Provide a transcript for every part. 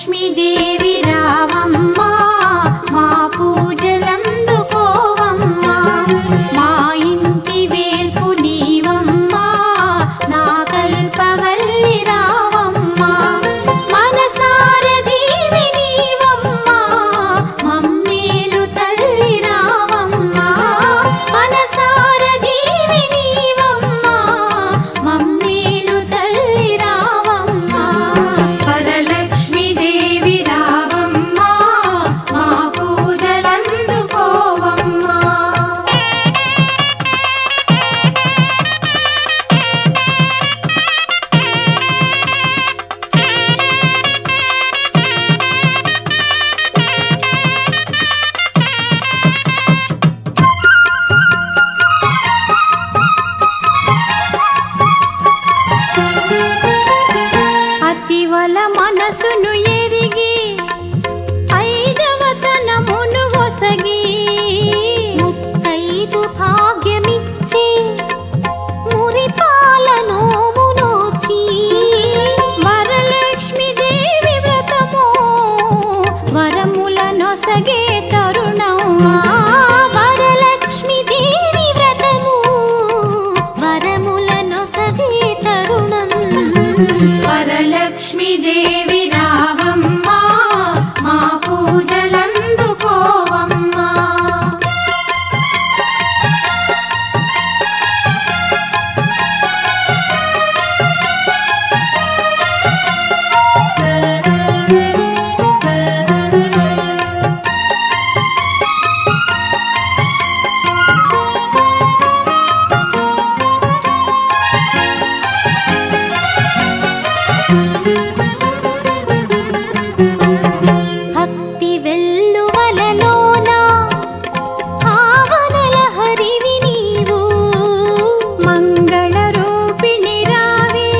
వరలక్ష్మి దేవి రావమ్మా మా పూజలందుకోవమ్మా మా ఇంటి వేల్పు నీవమ్మా నా కల్పవల్లి రావమ్మా మనసార దేవి నీవమ్మా మమ్మేలు తల్లి రావమ్మా మనసార దేవి నీవమ్మా మమ్మేలు తల్లి రావమ్మా వరలక్ష్మి దేవి రావమ్మా మా పూజలందుకోవమ్మా అతివల మనసును ఎరిగి ఐదవతనమును ఒసగి ముత్తైదు భాగ్యమిచ్చి మురిపాల నోము నోచి వరలక్ష్మి దేవి వ్రతము వరముల నొసగే తరుణమ్మా వరలక్ష్మి దేవి వ్రతము వరముల నొసగే తరుణం వరలక్ష్మి దేవి రావమ్మా మా పూజలందుకోవమ్మా భక్తి వెల్లువలలోన భావనల హరివి నీవు మంగళ రూపిణి రావే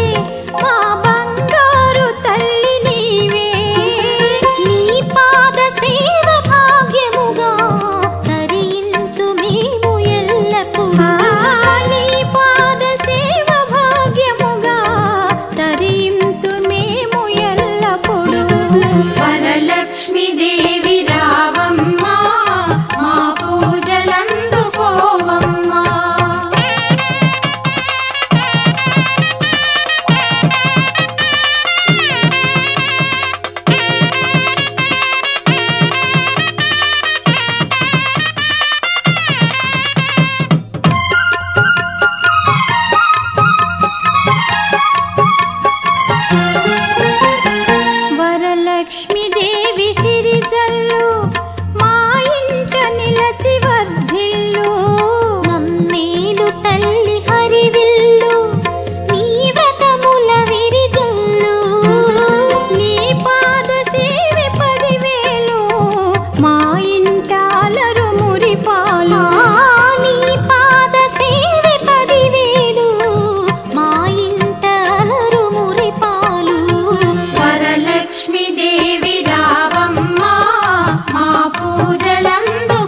మా బంగారు తల్లి నీవే నీ పాద సేవ భాగ్యముగా తరింతు మేము ఎల్లప్పుడూ నీ పాద సేవ భాగ్యముగా తరింతు మేము ఎల్లప్పుడూ వరలక్ష్మి దేవి రావమ్మా మా పూజలందుకోవమ్మా వరలక్ష్మి దేవి సిరిజల్లు మా ఇంట నిలచి వర్ధిల్లు మమ్మేలు తల్లి హరివిల్లు నీ వ్రతముల విరిజల్లు నీ పాద సేవి 10,000 మా ఇంటాలరు మురిపాలు నీ పాద సేవి 10,000 మా ఇంటాలరు మురిపాలు వరలక్ష్మి దేవి రావమ్మా మా పూజలందుకోవమ్మా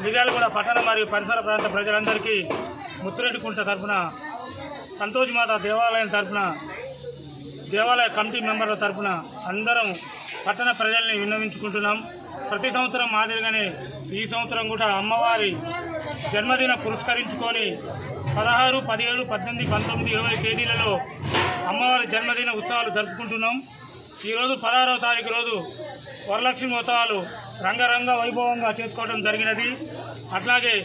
మిర్యాలగూడ పట్టణ మరియు పరిసర ప్రాంత ప్రజలందరికీ ముత్తురెడ్డికుంట తరఫున సంతోష్ మాత దేవాలయం తరఫున దేవాలయ కమిటీ మెంబర్ల తరఫున అందరం పట్టణ ప్రజల్ని విన్నవించుకుంటున్నాం. ప్రతి సంవత్సరం మాదిరిగానే ఈ సంవత్సరం కూడా అమ్మవారి జన్మదిన పురస్కరించుకొని 16, 17, 18, 19, 20 తేదీలలో అమ్మవారి జన్మదిన ఉత్సవాలు జరుపుకుంటున్నాం. ఈరోజు 16వ తారీఖు రోజు వరలక్ష్మి ఉత్సవాలు రంగరంగ వైభవంగా చేసుకోవడం జరిగినది. అట్లాగే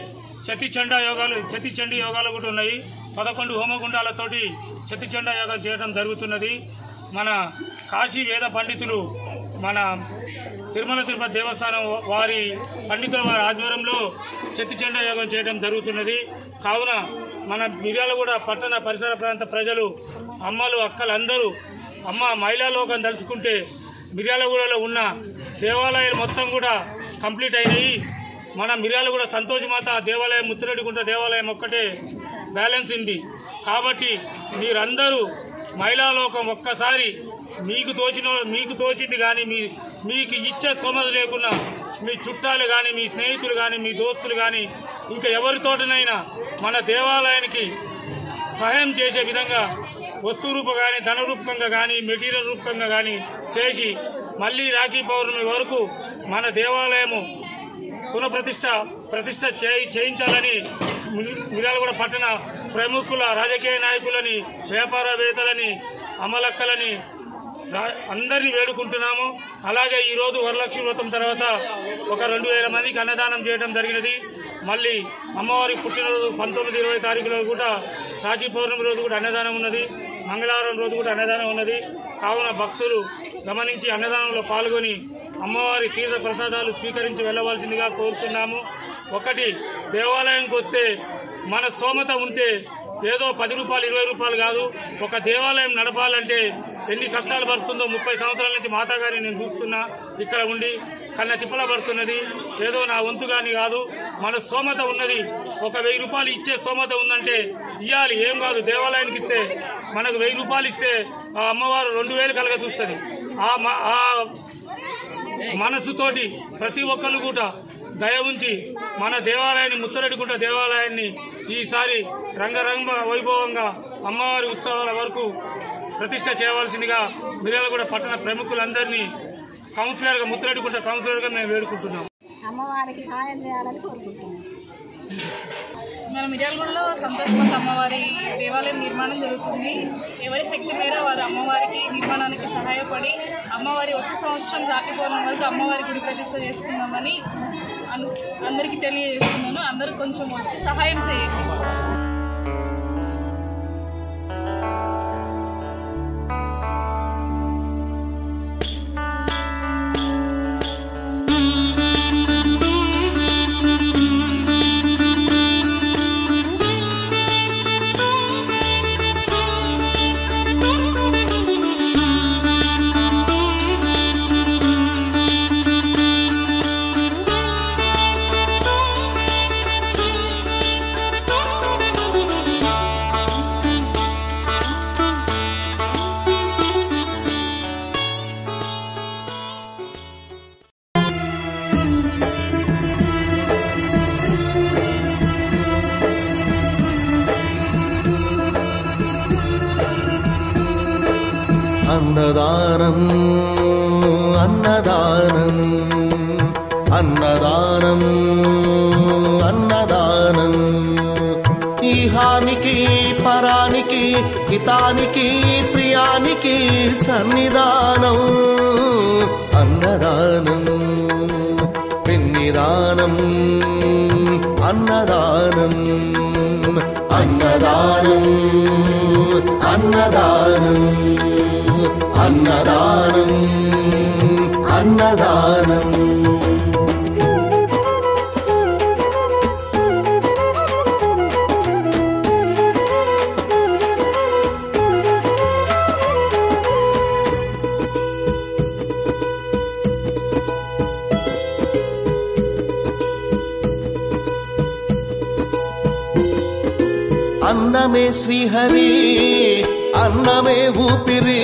చండీ యోగాలు కూడా ఉన్నాయి. 11 హోమగుండాలతోటి చండీ యోగం చేయడం జరుగుతున్నది. మన కాశీ వేద పండితులు మన తిరుమల తిరుపతి దేవస్థానం వారి పండితుల వారి ఆధ్వర్యంలో చండీ యోగం చేయడం జరుగుతున్నది. కావున మన మిర్యాలగూడ పట్టణ పరిసర ప్రాంత ప్రజలు అమ్మలు అక్కలందరూ అమ్మ మహిళా లోకం తలుచుకుంటే మిర్యాలగూడలో ఉన్న దేవాలయాలు మొత్తం కూడా కంప్లీట్ అయినాయి. మన మిర్యాలగూడ సంతోషమాత దేవాలయం, ముత్తిరెడ్డిగుంట దేవాలయం ఒక్కటే బ్యాలెన్స్ ఉంది. కాబట్టి మీరందరూ మహిళా లోకం ఒక్కసారి మీకు తోచింది కానీ మీకు ఇచ్చే స్తోమత లేకున్నా మీ చుట్టాలు కానీ, మీ స్నేహితులు కానీ, మీ దోస్తులు కానీ, ఇంకా ఎవరితోటనైనా మన దేవాలయానికి సహాయం చేసే విధంగా వస్తు రూపంగా కానీ, ధన రూపకంగా కానీ, మెటీరియల్ రూపకంగా కానీ చేసి మళ్ళీ రాఖీ పౌర్ణమి వరకు మన దేవాలయము ప్రతిష్ట చేయించాలని మిర్యాలగూడ పట్టణ ప్రముఖుల, రాజకీయ నాయకులని, వ్యాపారవేత్తలని, అమలక్కలని అందరినీ వేడుకుంటున్నాము. అలాగే ఈరోజు వరలక్ష్మి వ్రతం తర్వాత ఒక 2000 మందికి అన్నదానం చేయడం జరిగినది. మళ్ళీ అమ్మవారి పుట్టినరోజు 19, 20 తారీఖులో కూడా రాఖీ పౌర్ణమి రోజు కూడా అన్నదానం ఉన్నది. మంగళవారం రోజు కూడా అన్నదానం ఉన్నది. కావున భక్తులు గమనించి అన్నదానంలో పాల్గొని అమ్మవారి తీర్థ ప్రసాదాలు స్వీకరించి వెళ్లవలసిందిగా కోరుతున్నాము. ఒకటి, దేవాలయానికి వస్తే మన స్తోమత ఉంటే ఏదో 10 రూపాయలు 20 రూపాయలు కాదు, ఒక దేవాలయం నడపాలంటే ఎన్ని కష్టాలు పడుతుందో 30 సంవత్సరాల నుంచి మాతాగారిని నేను చూస్తున్నా. ఇక్కడ ఉండి కన్న తిప్పల పడుతున్నది. ఏదో నా వంతు కానీ కాదు, మన స్తోమత ఉన్నది. ఒక 1000 రూపాయలు ఇచ్చే స్తోమత ఉందంటే ఇవ్వాలి. ఏం కాదు, దేవాలయానికి ఇస్తే మనకు 1000 రూపాయలు ఇస్తే ఆ అమ్మవారు 2000 కలగ చూస్తుంది. ఆ మనసుతోటి ప్రతి ఒక్కరు కూడా దయ ఉంచి మన దేవాలయాన్ని, ముత్తిరెడ్డిగుంట దేవాలయాన్ని ఈసారి రంగరంగ వైభవంగా అమ్మవారి ఉత్సవాల వరకు ప్రతిష్ట చేయవలసిందిగా మిర్యాలగూడ పట్టణ ప్రముఖులందరినీ కౌన్సిలర్గా, ముత్తిరెడ్డిగుంట కౌన్సిలర్గా మేము వేడుకుంటున్నాం. అమ్మవారికి సహాయం చేయాలని కోరుకుంటున్నాం. మన మిర్యాలగూడలో సంతోషమాత అమ్మవారి దేవాలయం నిర్మాణం జరుగుతుంది. ఎవరి శక్తి మేర వారు అమ్మవారికి నిర్మాణానికి సహాయపడి అమ్మవారి వచ్చే సంవత్సరం రాఖీ పౌర్ణమి వరకు అమ్మవారి గుడి ప్రతిష్ట చేసుకుందామని అందరికీ తెలియజేస్తున్నాను. అందరూ కొంచెం వచ్చి సహాయం చేయండి. అన్నదానం అన్నదానం అన్నదానం అన్నదానం ఈహానికి పరానికి హితానికి ప్రియానికి సన్నిధానం అన్నదానం పిన్నిదానం అన్నదానం అన్నదానం అన్నదానం అన్నదానం అన్నదానం అన్నమే శ్రీహరి అన్నమే ఊపిరి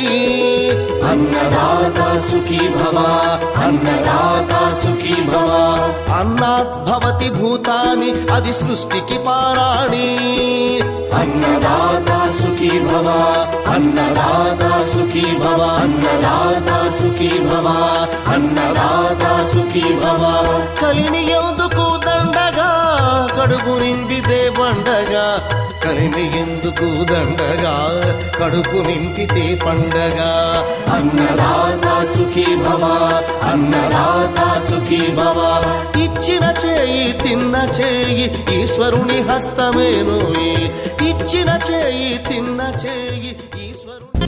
అన్నదాత సుఖీ భవ అన్నదాత సుఖీ భవ అన్నాత్ భవతి భూతాని అది సృష్టికి పారాణి అన్నదాత సుఖీ భవ అన్నదాత సుఖీ భవ అన్నదాత సుఖీ భవ అన్నదాత సుఖీ భవ కలిని ఎందుకు దండగా కడుపు నిండితే పండగా కలిని ఎందుకు దండగా కడుపు నింపితే పండగ అన్నదాత సుఖీ భవ అన్నదాత సుఖీ భవ ఇచ్చిన చేయి తిన్న చేయి ఈశ్వరుని హస్తమేనోయి ఇచ్చిన చేయి తిన్న చేయి ఈశ్వరుని